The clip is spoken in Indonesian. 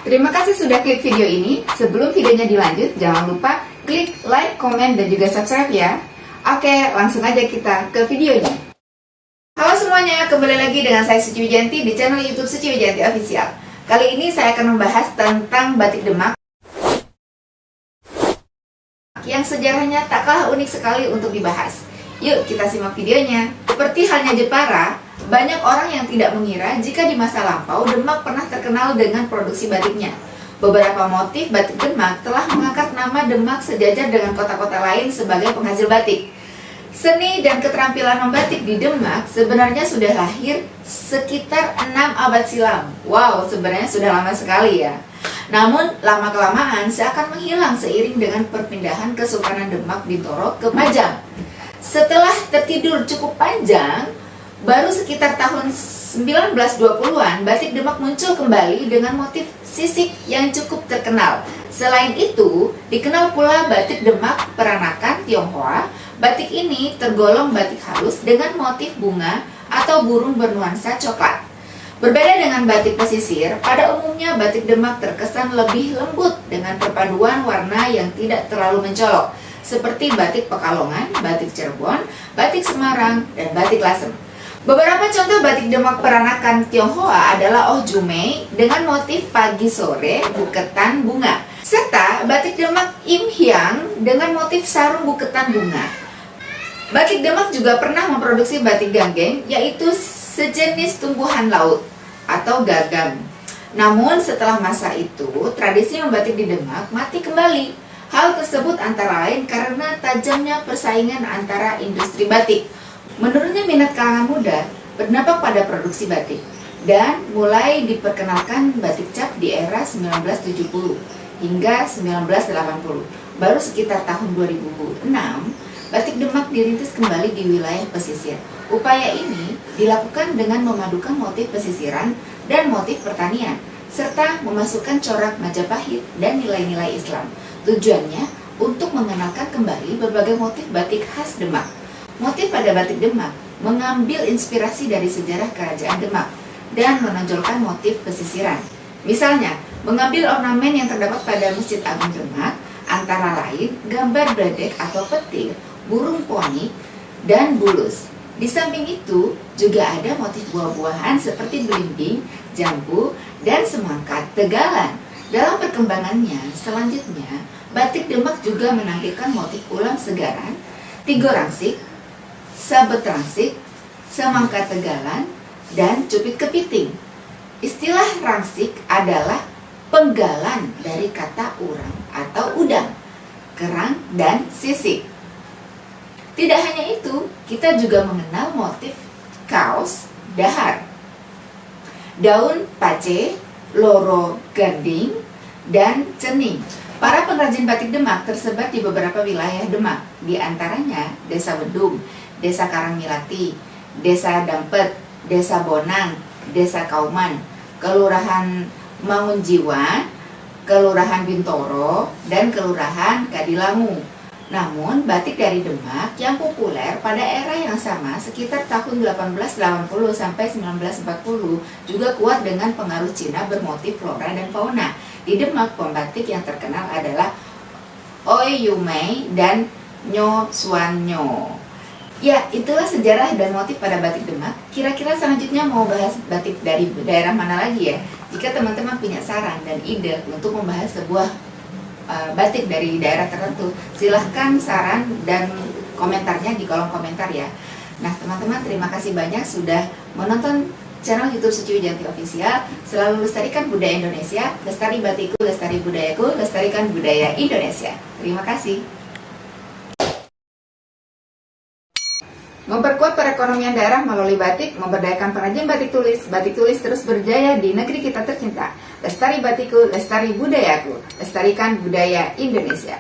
Terima kasih sudah klik video ini. Sebelum videonya dilanjut, jangan lupa klik like, komen, dan juga subscribe ya. Oke, langsung aja kita ke videonya. Halo semuanya, kembali lagi dengan saya Suci Wijanti di channel YouTube Suci Wijanti Official. Kali ini saya akan membahas tentang batik Demak yang sejarahnya tak kalah unik sekali untuk dibahas. Yuk kita simak videonya. Seperti halnya Jepara, banyak orang yang tidak mengira jika di masa lampau Demak pernah terkenal dengan produksi batiknya. Beberapa motif batik Demak telah mengangkat nama Demak sejajar dengan kota-kota lain sebagai penghasil batik. Seni dan keterampilan membatik di Demak sebenarnya sudah lahir sekitar 6 abad silam. Wow, sebenarnya sudah lama sekali ya. Namun, lama-kelamaan seakan menghilang seiring dengan perpindahan Kesultanan Demak Bintoro ke Pajang. Setelah tertidur cukup panjang, baru sekitar tahun 1920-an, batik Demak muncul kembali dengan motif sisik yang cukup terkenal. Selain itu, dikenal pula batik Demak peranakan Tionghoa. Batik ini tergolong batik halus dengan motif bunga atau burung bernuansa coklat. Berbeda dengan batik pesisir, pada umumnya batik Demak terkesan lebih lembut dengan perpaduan warna yang tidak terlalu mencolok, seperti batik Pekalongan, batik Cirebon, batik Semarang, dan batik Lasem. Beberapa contoh batik Demak peranakan Tionghoa adalah Oh Jumei dengan motif pagi sore buketan bunga, serta batik Demak Im Hyang dengan motif sarung buketan bunga. Batik Demak juga pernah memproduksi batik ganggeng, yaitu sejenis tumbuhan laut atau gagam. Namun setelah masa itu, tradisi membatik di Demak mati kembali. Hal tersebut antara lain karena tajamnya persaingan antara industri batik. Menurunnya minat kalangan muda berdampak pada produksi batik, dan mulai diperkenalkan batik cap di era 1970 hingga 1980. Baru sekitar tahun 2006, batik Demak dirintis kembali di wilayah pesisir. Upaya ini dilakukan dengan memadukan motif pesisiran dan motif pertanian, serta memasukkan corak Majapahit dan nilai-nilai Islam. Tujuannya untuk mengenalkan kembali berbagai motif batik khas Demak. Motif pada batik Demak mengambil inspirasi dari sejarah kerajaan Demak dan menonjolkan motif pesisiran. Misalnya, mengambil ornamen yang terdapat pada Masjid Agung Demak, antara lain gambar bledek atau petir, burung poni, dan bulus. Di samping itu juga ada motif buah-buahan seperti belimbing, jambu, dan semangka tegalan. Dalam perkembangannya selanjutnya, batik Demak juga menampilkan motif ulam segaran, tigorangsik, sabet rangsik, semangka tegalan, dan cupit kepiting. Istilah rangsik adalah penggalan dari kata urang atau udang, kerang, dan sisik. Tidak hanya itu, kita juga mengenal motif kaos dahar, daun pace, loro gading, dan cening. Para pengrajin batik Demak tersebar di beberapa wilayah Demak, di antaranya Desa Wedung, Desa Karangmilati, Desa Dampet, Desa Bonang, Desa Kauman, Kelurahan Mangunjiwa, Kelurahan Bintoro, dan Kelurahan Kadilangu. Namun, batik dari Demak yang populer pada era yang sama sekitar tahun 1880 sampai 1940 juga kuat dengan pengaruh Cina bermotif flora dan fauna. Di Demak, pembatik yang terkenal adalah Oi Yumei dan Nyo Suan Nyo. Ya, itulah sejarah dan motif pada batik Demak. Kira-kira selanjutnya mau bahas batik dari daerah mana lagi ya? Jika teman-teman punya saran dan ide untuk membahas sebuah batik dari daerah tertentu, silahkan saran dan komentarnya di kolom komentar ya. Nah teman-teman, terima kasih banyak sudah menonton channel YouTube Suci Wijanti Official. Selalu lestarikan budaya Indonesia, lestari batikku, lestari budayaku, lestarikan budaya Indonesia. Terima kasih. Memperkuat perekonomian daerah melalui batik, memberdayakan pengrajin batik tulis terus berjaya di negeri kita tercinta. Lestari batikku, lestari budayaku, lestarikan budaya Indonesia.